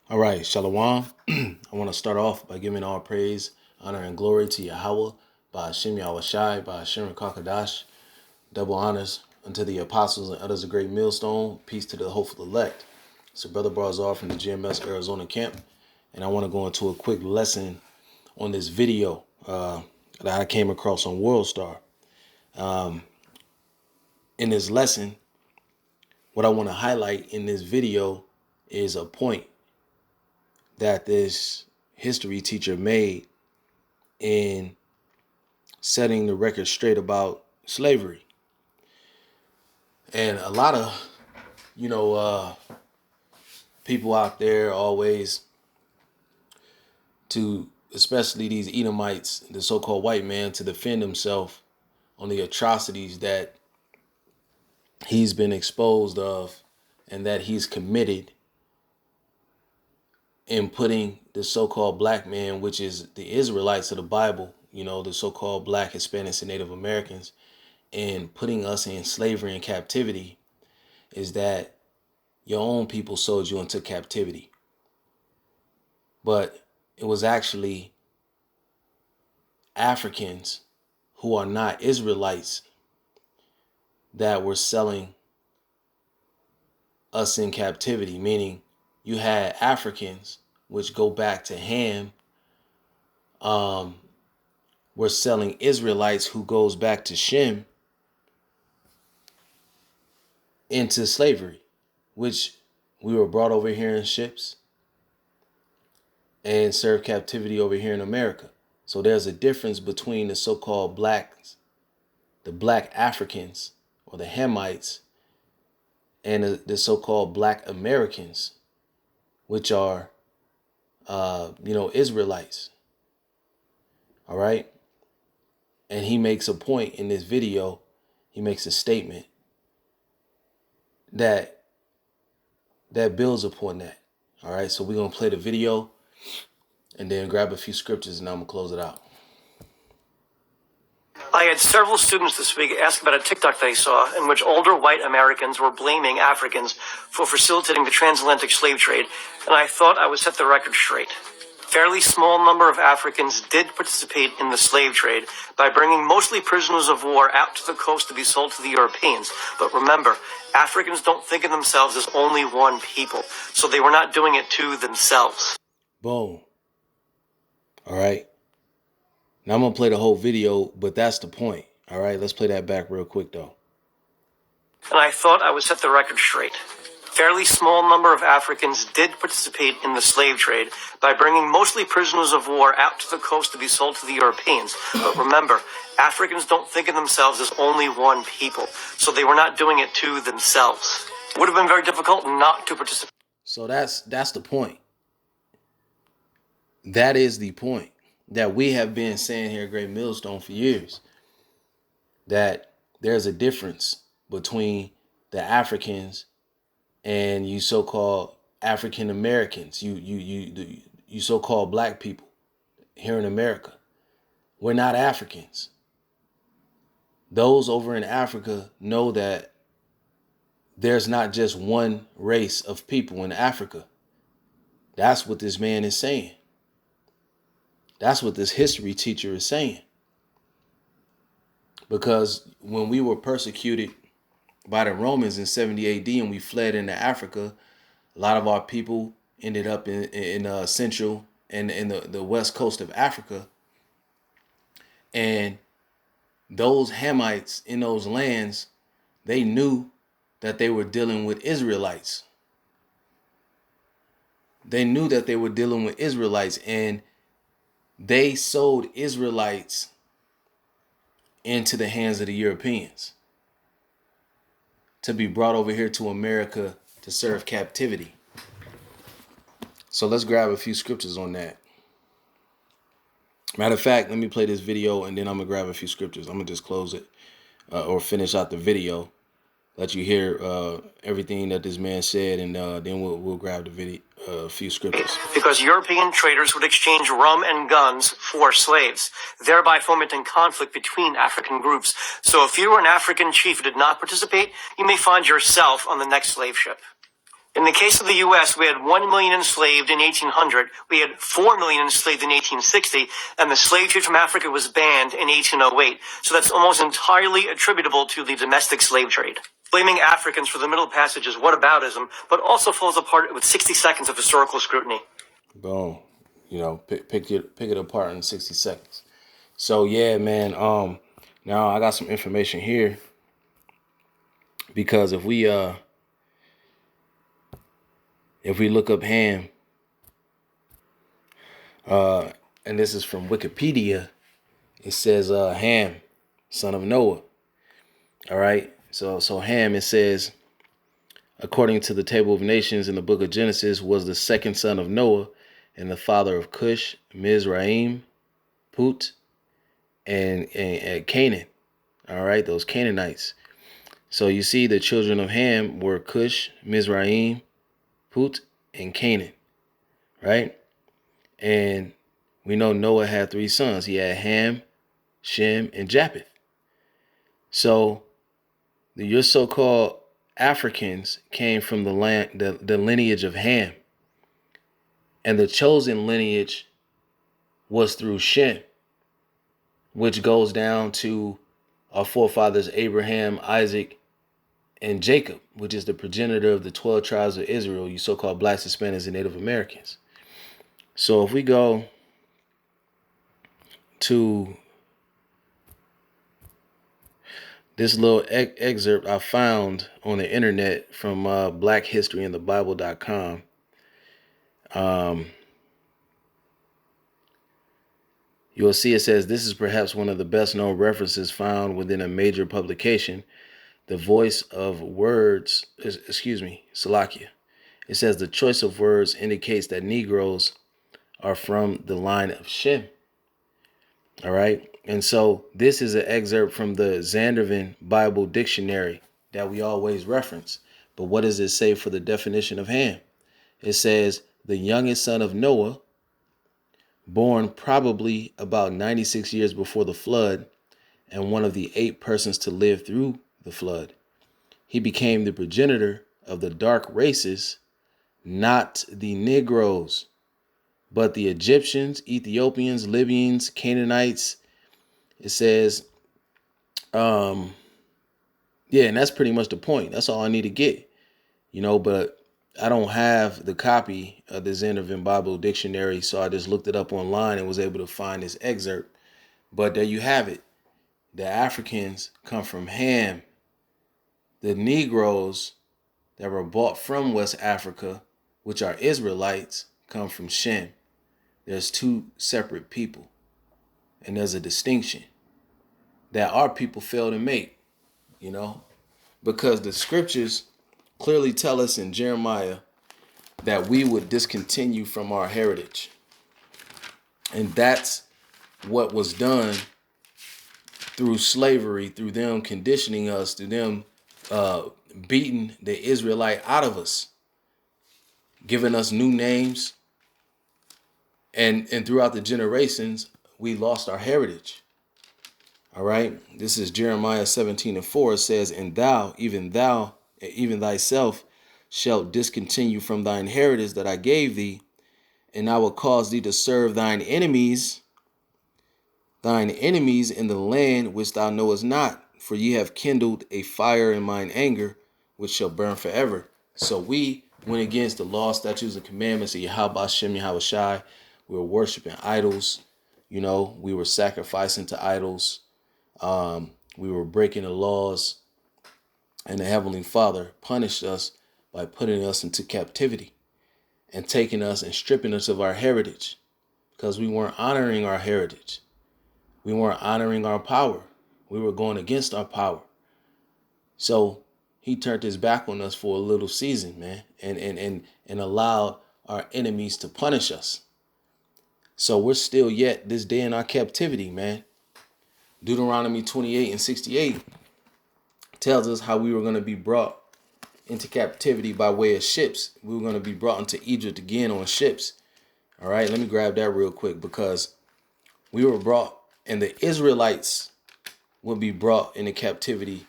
All right, Shalom. I want to start off by giving all praise, honor, and glory to Yahweh, by Hashem Yahushai, by Hashem Kakadash. Double honors unto the apostles and others of great millstone. Peace to the hopeful elect. So, Brother Barzal from the GMS Arizona camp, and I want to go into a quick lesson on this video that I came across on WorldStar. In this lesson, what I want to highlight in this video is a point that this history teacher made in setting the record straight about slavery. And a lot of, people out there always especially these Edomites, the so-called white man, to defend himself on the atrocities that he's been exposed of and that he's committed in putting the so-called black man, which is the Israelites of the Bible, the so-called black, Hispanics, and Native Americans, and putting us in slavery and captivity, is that your own people sold you into captivity. But it was actually Africans who are not Israelites that were selling us in captivity, meaning you had Africans, which go back to Ham, were selling Israelites, who goes back to Shem, into slavery, which we were brought over here in ships and served captivity over here in America. So there's a difference between the so-called blacks, the black Africans or the Hamites, and the so-called black Americans, which are, Israelites. All right. And he makes a point in this video. He makes a statement that builds upon that. All right. So we're going to play the video and then grab a few scriptures, and I'm going to close it out. I had several students this week ask about a TikTok they saw in which older white Americans were blaming Africans for facilitating the transatlantic slave trade, and I thought I would set the record straight. A fairly small number of Africans did participate in the slave trade by bringing mostly prisoners of war out to the coast to be sold to the Europeans. But remember, Africans don't think of themselves as only one people, so they were not doing it to themselves. Boom. All right. Now I'm going to play the whole video, but that's the point. All right, let's play that back real quick, though. And I thought I would set the record straight. A fairly small number of Africans did participate in the slave trade by bringing mostly prisoners of war out to the coast to be sold to the Europeans. But remember, Africans don't think of themselves as only one people, so they were not doing it to themselves. It would have been very difficult not to participate. So that's the point. That is the point that we have been saying here at Great Millstone for years, that there's a difference between the Africans and you so-called African Americans, you so-called black people here in America. We're not Africans. Those over in Africa know that there's not just one race of people in Africa. That's what this man is saying. That's what this history teacher is saying. Because when we were persecuted by the Romans in 70 AD and we fled into Africa, a lot of our people ended up in Central and in the west coast of Africa. And those Hamites in those lands, they knew that they were dealing with Israelites. They knew that they were dealing with Israelites, and they sold Israelites into the hands of the Europeans to be brought over here to America to serve captivity. So let's grab a few scriptures on that. Matter of fact, let me play this video and then I'm going to grab a few scriptures. I'm going to just close it or finish out the video. Let you hear everything that this man said, and then we'll grab the video, a few scriptures. Because European traders would exchange rum and guns for slaves, thereby fomenting conflict between African groups. So if you were an African chief who did not participate, you may find yourself on the next slave ship. In the case of the U.S., we had 1 million enslaved in 1800, we had 4 million enslaved in 1860, and the slave trade from Africa was banned in 1808. So that's almost entirely attributable to the domestic slave trade. Blaming Africans for the Middle Passage is whataboutism, but also falls apart with 60 seconds of historical scrutiny. Boom. You know, pick it apart in 60 seconds. So yeah, man. Now I got some information here because if we look up Ham, and this is from Wikipedia, it says Ham, son of Noah. All right. So Ham, it says, according to the Table of Nations in the book of Genesis, was the second son of Noah and the father of Cush, Mizraim, Put, and Canaan. All right, those Canaanites. So you see the children of Ham were Cush, Mizraim, Put, and Canaan. Right? And we know Noah had 3 sons. He had Ham, Shem, and Japheth. So your so-called Africans came from the lineage of Ham. And the chosen lineage was through Shem, which goes down to our forefathers Abraham, Isaac, and Jacob, which is the progenitor of the 12 tribes of Israel, you so-called blacks, Hispanics, and Native Americans. So if we go to this little excerpt I found on the internet from blackhistoryinthebible.com. You'll see it says, this is perhaps one of the best known references found within a major publication, the voice of words, Salakia. It says the choice of words indicates that Negroes are from the line of Shem. All right. And so this is an excerpt from the Zandervan Bible Dictionary that we always reference. But what does it say for the definition of Ham? It says the youngest son of Noah, born probably about 96 years before the flood, and one of the 8 persons to live through the flood. He became the progenitor of the dark races, not the Negroes, but the Egyptians, Ethiopians, Libyans, Canaanites. It says, and that's pretty much the point. That's all I need to get, but I don't have the copy of the Zandervan Bible Dictionary, so I just looked it up online and was able to find this excerpt. But there you have it. The Africans come from Ham. The Negroes that were brought from West Africa, which are Israelites, come from Shem. There's 2 separate people, and there's a distinction that our people fail to make, because the scriptures clearly tell us in Jeremiah that we would discontinue from our heritage. And that's what was done through slavery, through them conditioning us, through them beating the Israelite out of us, giving us new names. And throughout the generations, we lost our heritage. All right. This is Jeremiah 17:4. It says, and thou, even thyself, shalt discontinue from thine heritage that I gave thee, and I will cause thee to serve thine enemies in the land which thou knowest not, for ye have kindled a fire in mine anger, which shall burn forever. So we went against the law, statutes, and commandments of Yahweh Shem Yahweh Shai. We were worshiping idols. We were sacrificing to idols. We were breaking the laws, and the Heavenly Father punished us by putting us into captivity and taking us and stripping us of our heritage because we weren't honoring our heritage. We weren't honoring our power. We were going against our power. So he turned his back on us for a little season, man, and allowed our enemies to punish us. So we're still yet this day in our captivity, man. Deuteronomy 28:68 tells us how we were going to be brought into captivity by way of ships. We were going to be brought into Egypt again on ships. All right, let me grab that real quick, because we were brought, and the Israelites would be brought into captivity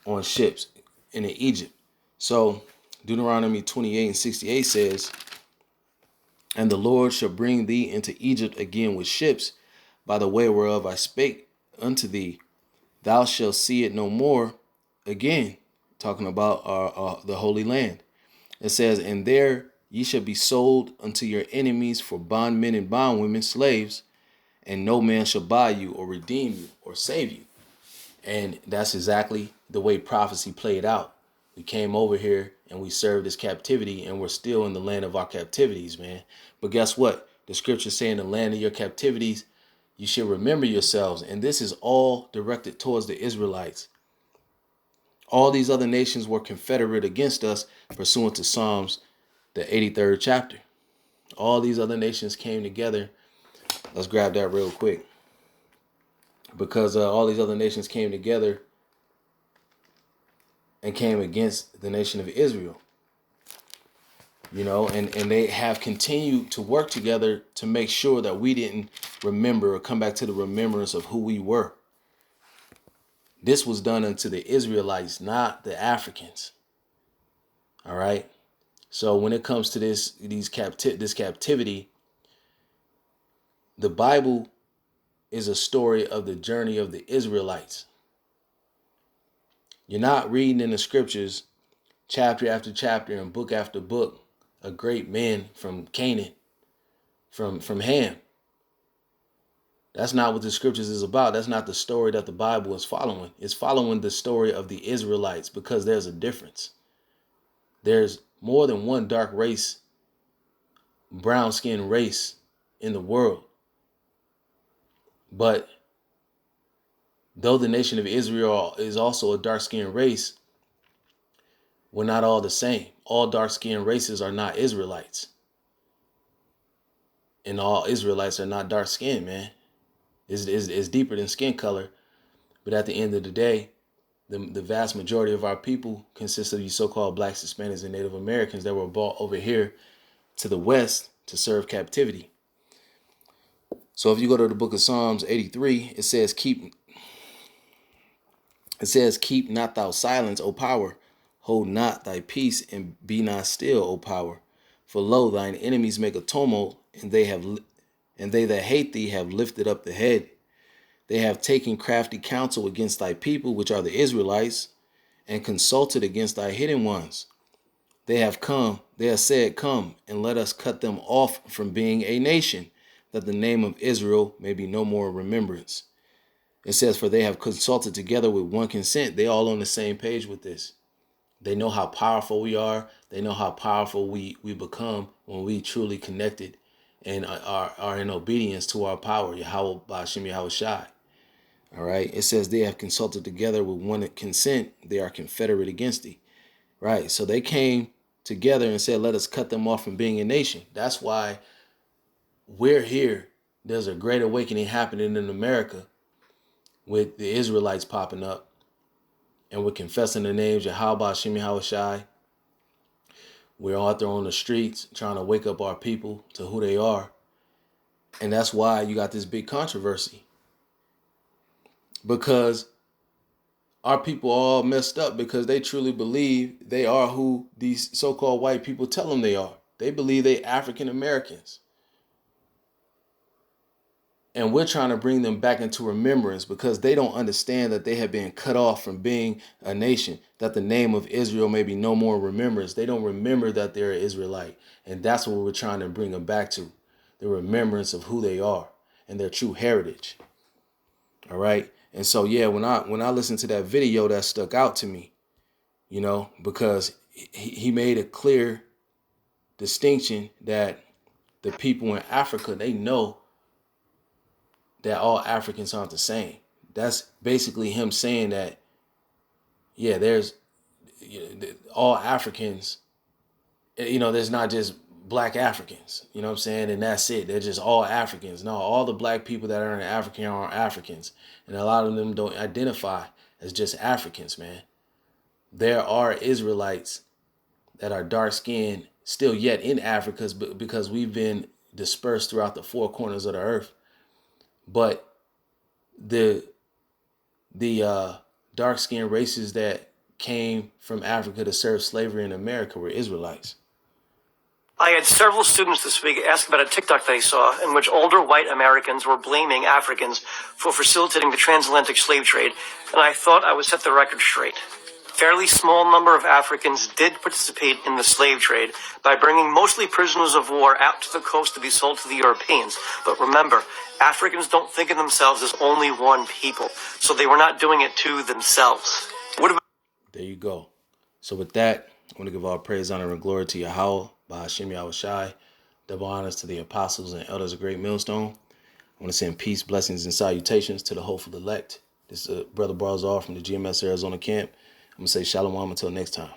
on ships into Egypt. So Deuteronomy 28:68 says, "And the Lord shall bring thee into Egypt again with ships, by the way whereof I spake unto thee. Thou shalt see it no more again." Talking about the Holy Land. It says, "And there ye shall be sold unto your enemies for bondmen and bondwomen, slaves, and no man shall buy you or redeem you or save you." And that's exactly the way prophecy played out. We came over here and we served this captivity, and we're still in the land of our captivities, man. But guess what? The scriptures say, in the land of your captivities, you should remember yourselves. And this is all directed towards the Israelites. All these other nations were confederate against us, pursuant to Psalms, the 83rd chapter. All these other nations came together. Let's grab that real quick. Because all these other nations came together and came against the nation of Israel. You know, and they have continued to work together to make sure that we didn't remember or come back to the remembrance of who we were. This was done unto the Israelites, not the Africans. All right. So when it comes to this captivity, the Bible is a story of the journey of the Israelites. You're not reading in the scriptures, chapter after chapter and book after book, a great man from Canaan, from Ham. That's not what the scriptures is about. That's not the story that the Bible is following. It's following the story of the Israelites, because there's a difference. There's more than one dark race, brown skinned race in the world. But though the nation of Israel is also a dark skinned race, we're not all the same. All dark skinned races are not Israelites. And all Israelites are not dark skinned, man. It's deeper than skin color. But at the end of the day, the vast majority of our people consists of these so-called blacks, Hispanics, and Native Americans that were brought over here to the West to serve captivity. So if you go to the book of Psalms 83, it says, keep not thou silence, O power. Hold not thy peace, and be not still, O power. For lo, thine enemies make a tumult, and they that hate thee have lifted up the head. They have taken crafty counsel against thy people, which are the Israelites, and consulted against thy hidden ones. They have said, come, and let us cut them off from being a nation, that the name of Israel may be no more remembrance. It says, for they have consulted together with one consent. They all on the same page with this. They know how powerful we are. They know how powerful we become when we truly connected and are in obedience to our power. Yahweh Ba'ashem Yahweh Shai. All right. It says they have consulted together with one consent. They are confederate against thee. Right. So they came together and said, let us cut them off from being a nation. That's why we're here. There's a great awakening happening in America with the Israelites popping up. And we're confessing the names of Yahweh Ba'ashem Yahweh Shai. We're out there on the streets trying to wake up our people to who they are. And that's why you got this big controversy. Because our people are all messed up because they truly believe they are who these so-called white people tell them they are. They believe they African Americans. And we're trying to bring them back into remembrance because they don't understand that they have been cut off from being a nation, that the name of Israel may be no more remembrance. They don't remember that they're an Israelite. And that's what we're trying to bring them back to, the remembrance of who they are and their true heritage. All right. And so, yeah, when I listened to that video, that stuck out to me, you know, because he made a clear distinction that the people in Africa, they know that all Africans aren't the same. That's basically him saying that, yeah, there's all Africans, you know, there's not just black Africans, you know what I'm saying? And that's it. They're just all Africans. No, all the black people that are in Africa are Africans. And a lot of them don't identify as just Africans, man. There are Israelites that are dark skinned still yet in Africa because we've been dispersed throughout the four corners of the earth. But the dark skinned races that came from Africa to serve slavery in America were Israelites. I had several students this week ask about a TikTok they saw in which older white Americans were blaming Africans for facilitating the transatlantic slave trade, and I thought I would set the record straight. Fairly small number of Africans did participate in the slave trade by bringing mostly prisoners of war out to the coast to be sold to the Europeans. But remember, Africans don't think of themselves as only one people, so they were not doing it to themselves. There you go. So with that, I want to give all praise, honor, and glory to Yahweh, Bahashim Yahushai. Double honors to the apostles and elders of Great Millstone. I want to send peace, blessings, and salutations to the hopeful elect. This is Brother Barzal from the GMS Arizona camp. I'm going to say shalom until next time.